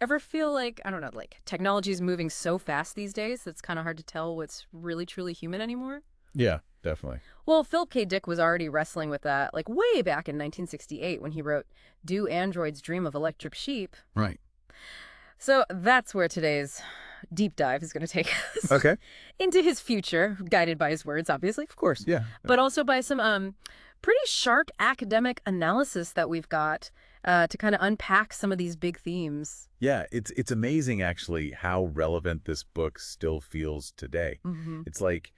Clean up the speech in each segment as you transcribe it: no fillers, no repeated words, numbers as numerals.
ever feel like, I don't know, like technology is moving so fast these days, it's kind of hard to tell what's really, truly human anymore? Yeah, definitely. Well, Philip K. Dick was already wrestling with that, like way back in 1968 when he wrote, Do Androids Dream of Electric Sheep? Right. So that's where today's deep dive is going to take us Okay. into his future, guided by his words, obviously, Of course. Yeah. but also by some pretty sharp academic analysis that we've got to kind of unpack some of these big themes. Yeah, it's amazing actually how relevant this book still feels today. Mm-hmm. It's like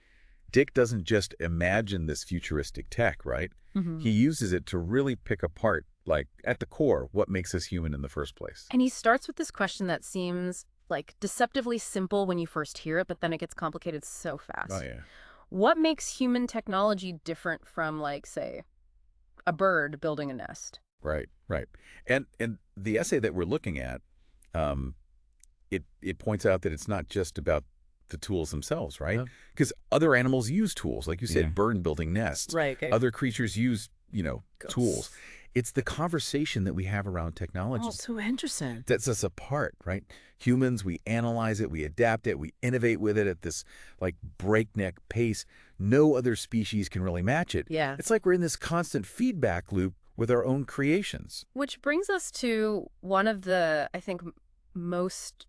Dick doesn't just imagine this futuristic tech, right? Mm-hmm. He uses it to really pick apart, like at the core, what makes us human in the first place. And he starts with this question that seems like deceptively simple when you first hear it, but then it gets complicated so fast. Oh yeah. What makes human technology different from, like, say, a bird building a nest? Right, right. And the essay that we're looking at, um, it points out that it's not just about the tools themselves, right? Oh. Because other animals use tools, like you said, Yeah. bird building nests. Right. Okay. Other creatures use, Ghosts. tools. It's the conversation that we have around technology Oh, so interesting. that sets us apart, right? Humans, we analyze it, we adapt it, we innovate with it at this like breakneck pace. No other species can really match it. Yeah. It's like we're in this constant feedback loop with our own creations. Which brings us to one of the, I think, most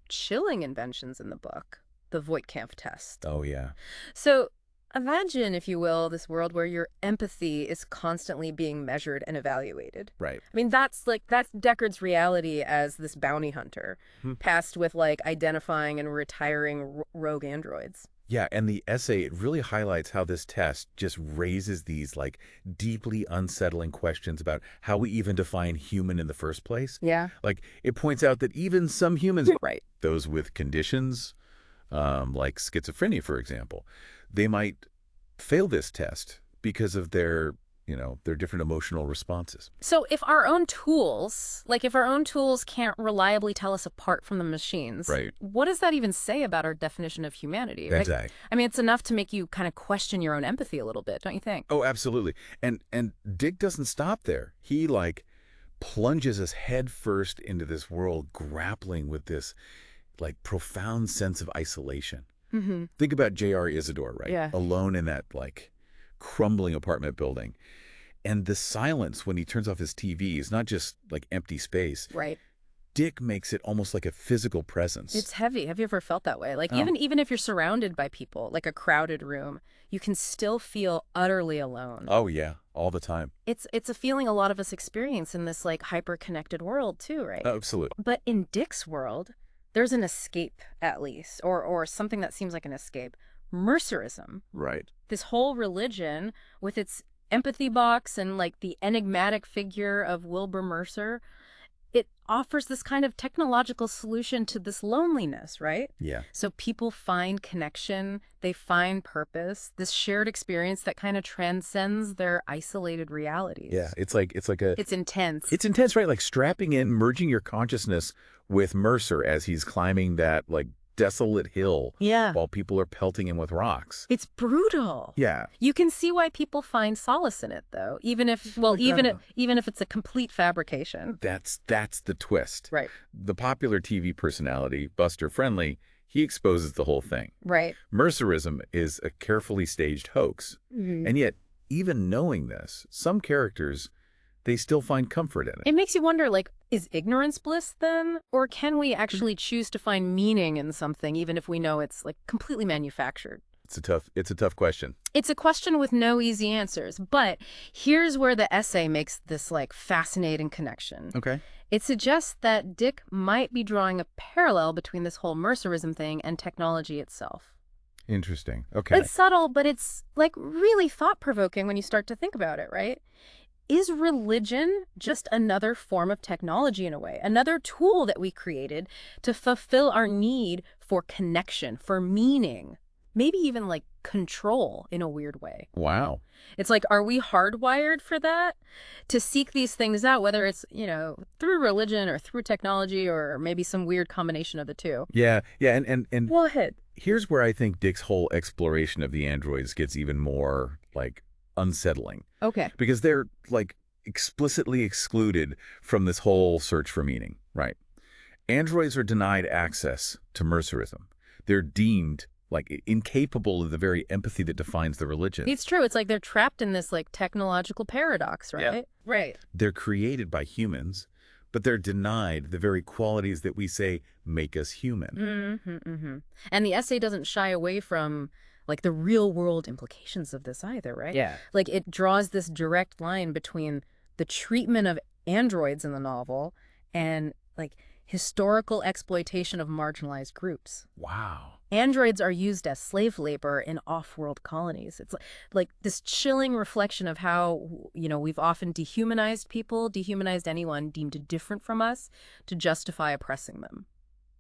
chilling inventions in the book, the Voigt-Kampff test. Oh, yeah. So imagine, if you will, this world where your empathy is constantly being measured and evaluated. Right. I mean, that's Deckard's reality as this bounty hunter, tasked with like identifying and retiring rogue androids. Yeah, and the essay, it really highlights how this test just raises these like deeply unsettling questions about how we even define human in the first place. Yeah. Like it points out that even some humans, Right. those with conditions like schizophrenia, for example, they might fail this test because of their different emotional responses. So if our own tools can't reliably tell us apart from the machines, Right. what does that even say about our definition of humanity? That's Like, right. I mean, it's enough to make you kind of question your own empathy a little bit, don't you think? Oh, absolutely. And Dick doesn't stop there. He like plunges us head first into this world, grappling with this like profound sense of isolation. Mm-hmm. Think about J.R. Isidore, right? Yeah. Alone in that like crumbling apartment building. And the silence when he turns off his TV is not just like empty space. Right. Dick makes it almost like a physical presence. It's heavy. Have you ever felt that way? Like Oh. even if you're surrounded by people, like a crowded room, you can still feel utterly alone. Oh, yeah, all the time. It's a feeling a lot of us experience in this like hyper-connected world too, right? Absolutely. But in Dick's world, there's an escape, at least, or something that seems like an escape. Mercerism. Right. This whole religion with its empathy box and like the enigmatic figure of Wilbur Mercer, it offers this kind of technological solution to this loneliness, right? Yeah. So people find connection, they find purpose, this shared experience that kind of transcends their isolated realities. Yeah, it's intense. It's intense, right? Like strapping in, merging your consciousness with Mercer as he's climbing that like desolate hill Yeah. while people are pelting him with rocks. It's brutal. Yeah. You can see why people find solace in it, though, even if it's a complete fabrication. That's the twist. Right. The popular TV personality, Buster Friendly, he exposes the whole thing. Right. Mercerism is a carefully staged hoax. Mm-hmm. And yet, even knowing this, some characters, they still find comfort in it. It makes you wonder, like, is ignorance bliss then? Or can we actually choose to find meaning in something, even if we know it's, like, completely manufactured? It's a tough question. It's a question with no easy answers. But here's where the essay makes this, like, fascinating connection. Okay. It suggests that Dick might be drawing a parallel between this whole Mercerism thing and technology itself. Interesting. Okay. It's subtle, but it's, like, really thought-provoking when you start to think about it, right? Is religion just another form of technology in a way, another tool that we created to fulfill our need for connection, for meaning, maybe even like control in a weird way? Wow. It's like, are we hardwired for that? To seek these things out, whether it's, through religion or through technology or maybe some weird combination of the two. Yeah. Yeah. And Go ahead. here's where I think Dick's whole exploration of the androids gets even more like unsettling. Okay. Because they're like explicitly excluded from this whole search for meaning, right? Androids are denied access to Mercerism. They're deemed like incapable of the very empathy that defines the religion. It's true. It's like they're trapped in this like technological paradox, right? Yeah. Right. They're created by humans, but they're denied the very qualities that we say make us human. And the essay doesn't shy away from like the real world implications of this either, right? Yeah. Like it draws this direct line between the treatment of androids in the novel and like historical exploitation of marginalized groups. Wow. Androids are used as slave labor in off-world colonies. It's like this chilling reflection of how, we've often dehumanized people, dehumanized anyone deemed different from us to justify oppressing them.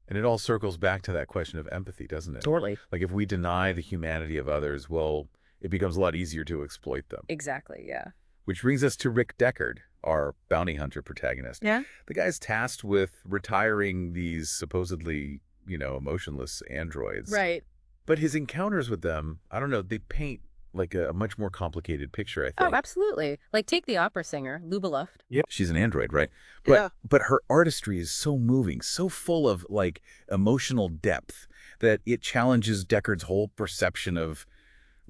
And it all circles back to that question of empathy, doesn't it? Totally. Like if we deny the humanity of others, well, it becomes a lot easier to exploit them. Exactly, yeah. Which brings us to Rick Deckard, our bounty hunter protagonist. Yeah? The guy's tasked with retiring these supposedly, emotionless androids. Right. But his encounters with them, I don't know, they paint like a much more complicated picture, I think. Oh, absolutely. Like take the opera singer, Luba Luft. Yep. She's an android, right? Yeah. But her artistry is so moving, so full of like emotional depth that it challenges Deckard's whole perception of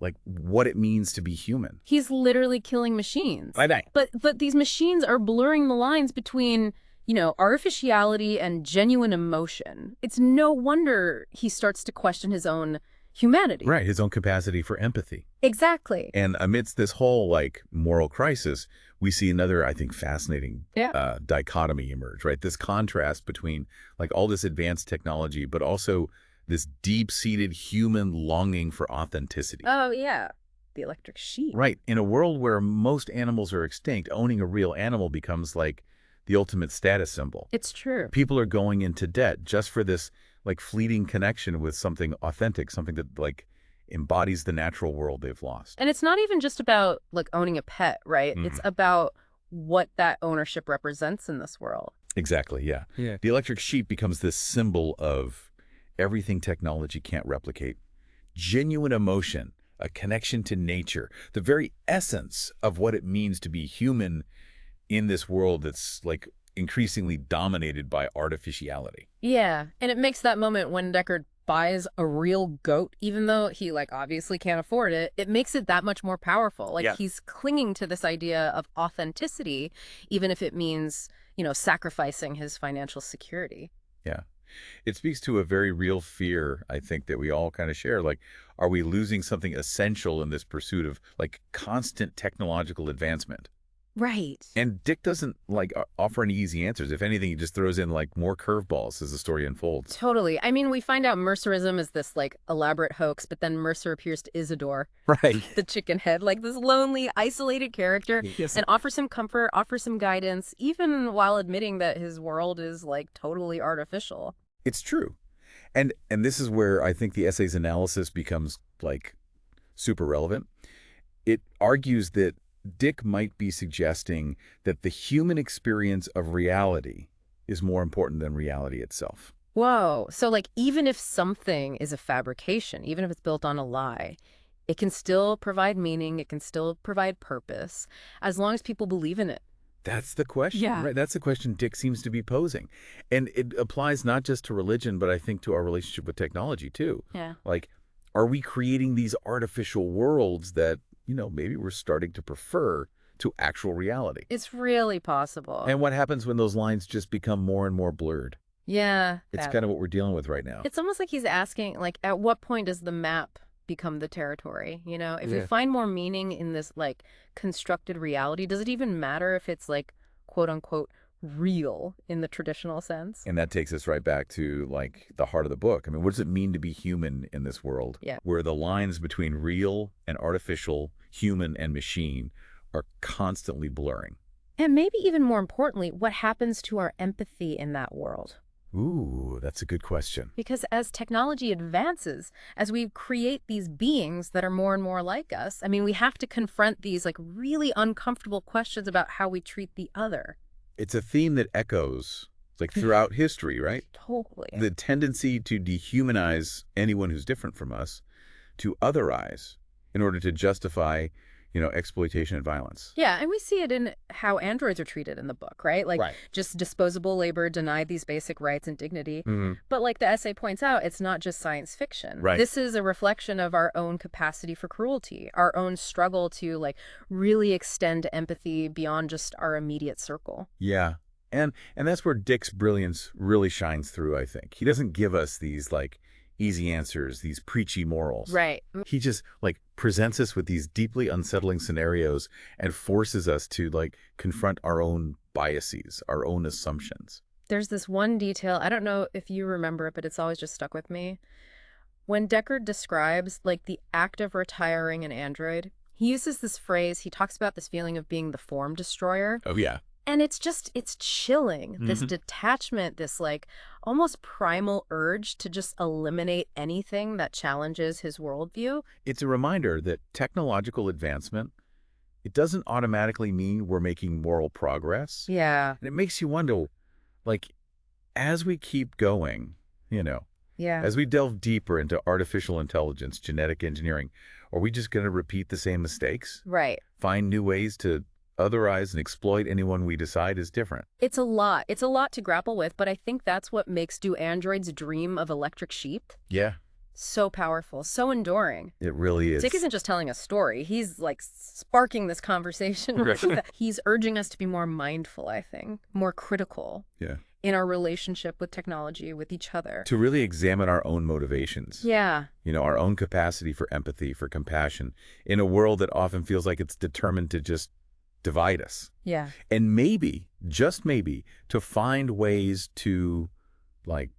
like what it means to be human. He's literally killing machines. I know. But these machines are blurring the lines between, artificiality and genuine emotion. It's no wonder he starts to question his own humanity. Right, his own capacity for empathy. Exactly. And amidst this whole like moral crisis, we see another, I think, fascinating dichotomy emerge, right? This contrast between like all this advanced technology, but also this deep-seated human longing for authenticity. Oh, yeah. The electric sheep. Right. In a world where most animals are extinct, owning a real animal becomes like the ultimate status symbol. It's true. People are going into debt just for this like fleeting connection with something authentic, something that like embodies the natural world they've lost. And it's not even just about like owning a pet, right? It's about what that ownership represents in this world. Exactly, yeah. The electric sheep becomes this symbol of everything technology can't replicate. Genuine emotion, a connection to nature, the very essence of what it means to be human in this world that's like increasingly dominated by artificiality. Yeah, and it makes that moment when Deckard buys a real goat, even though he like obviously can't afford it, it makes it that much more powerful. Like he's clinging to this idea of authenticity, even if it means, sacrificing his financial security. Yeah. It speaks to a very real fear, I think, that we all kind of share. Like, are we losing something essential in this pursuit of like constant technological advancement? Right. And Dick doesn't like offer any easy answers. If anything, he just throws in like more curveballs as the story unfolds. Totally. I mean, we find out Mercerism is this like elaborate hoax, but then Mercer appears to Isidore, Right. the chicken head, like this lonely, isolated character, and offers him comfort, offers him guidance, even while admitting that his world is like totally artificial. It's true. And this is where I think the essay's analysis becomes like super relevant. It argues that Dick might be suggesting that the human experience of reality is more important than reality itself. Whoa. So like even if something is a fabrication, even if it's built on a lie, it can still provide meaning, it can still provide purpose, as long as people believe in it. That's the question, Yeah. right? That's the question Dick seems to be posing. And it applies not just to religion, but I think to our relationship with technology too. Yeah. Like, are we creating these artificial worlds that, maybe we're starting to prefer to actual reality? It's really possible. And what happens when those lines just become more and more blurred? Yeah. It's kind of what we're dealing with right now. It's almost like he's asking, like, at what point does the map become the territory? If we find more meaning in this, like, constructed reality, does it even matter if it's, like, quote unquote, real in the traditional sense? And that takes us right back to, like, the heart of the book. I mean, what does it mean to be human in this world? Yeah. Where the lines between real and artificial, human and machine are constantly blurring. And maybe even more importantly, what happens to our empathy in that world? Ooh, that's a good question. Because as technology advances, as we create these beings that are more and more like us, I mean, we have to confront these like really uncomfortable questions about how we treat the other. It's a theme that echoes like throughout history, right? Totally. The tendency to dehumanize anyone who's different from us, to otherize in order to justify, exploitation and violence. Yeah, and we see it in how androids are treated in the book, right? Like, Right. just disposable labor, denied these basic rights and dignity. Hmm. But like the essay points out, it's not just science fiction. Right. This is a reflection of our own capacity for cruelty, our own struggle to, like, really extend empathy beyond just our immediate circle. Yeah. And that's where Dick's brilliance really shines through, I think. He doesn't give us these, like, easy answers, these preachy morals. Right. He just, like, presents us with these deeply unsettling scenarios and forces us to, like, confront our own biases, our own assumptions. There's this one detail, I don't know if you remember it, but it's always just stuck with me. When Deckard describes, like, the act of retiring an android, he uses this phrase, he talks about this feeling of being the form destroyer. Oh, yeah. And it's chilling, this detachment, this, like, almost primal urge to just eliminate anything that challenges his worldview. It's a reminder that technological advancement, it doesn't automatically mean we're making moral progress. Yeah. And it makes you wonder, like, as we keep going, Yeah. as we delve deeper into artificial intelligence, genetic engineering, are we just going to repeat the same mistakes? Right. Find new ways to otherize and exploit anyone we decide is different? It's a lot. It's a lot to grapple with, but I think that's what makes Do Androids Dream of Electric Sheep Yeah, so powerful, so enduring. it really is. Dick isn't just telling a story. He's, like, sparking this conversation. He's urging us to be more mindful, I think, more critical Yeah. in our relationship with technology, with each other. To really examine our own motivations. Yeah. Our own capacity for empathy, for compassion, in a world that often feels like it's determined to just divide us. Yeah. And maybe, just maybe, to find ways to, like,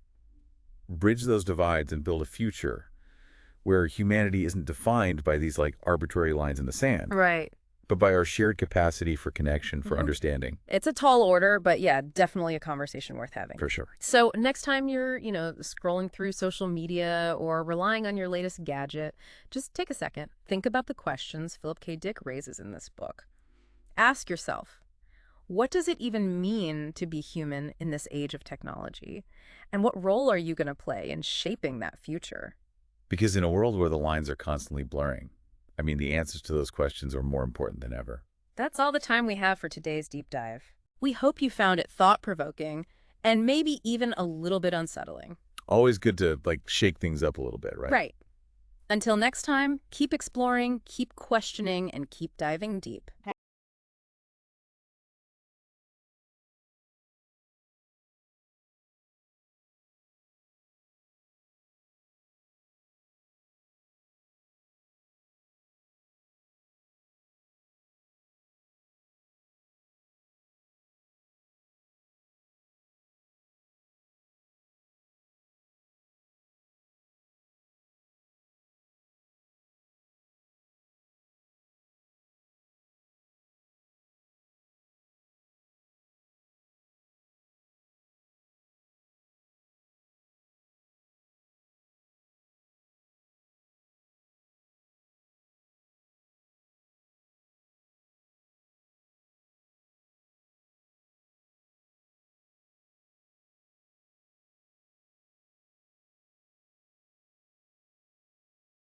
bridge those divides and build a future where humanity isn't defined by these, like, arbitrary lines in the sand, Right. but by our shared capacity for connection, for understanding. It's a tall order, but yeah, definitely a conversation worth having. For sure. So next time you're, scrolling through social media or relying on your latest gadget, just take a second. Think about the questions Philip K. Dick raises in this book. Ask yourself, what does it even mean to be human in this age of technology? And what role are you going to play in shaping that future? Because in a world where the lines are constantly blurring, I mean, the answers to those questions are more important than ever. That's all the time we have for today's deep dive. We hope you found it thought-provoking and maybe even a little bit unsettling. Always good to, like, shake things up a little bit, right? Right. Until next time, keep exploring, keep questioning, and keep diving deep.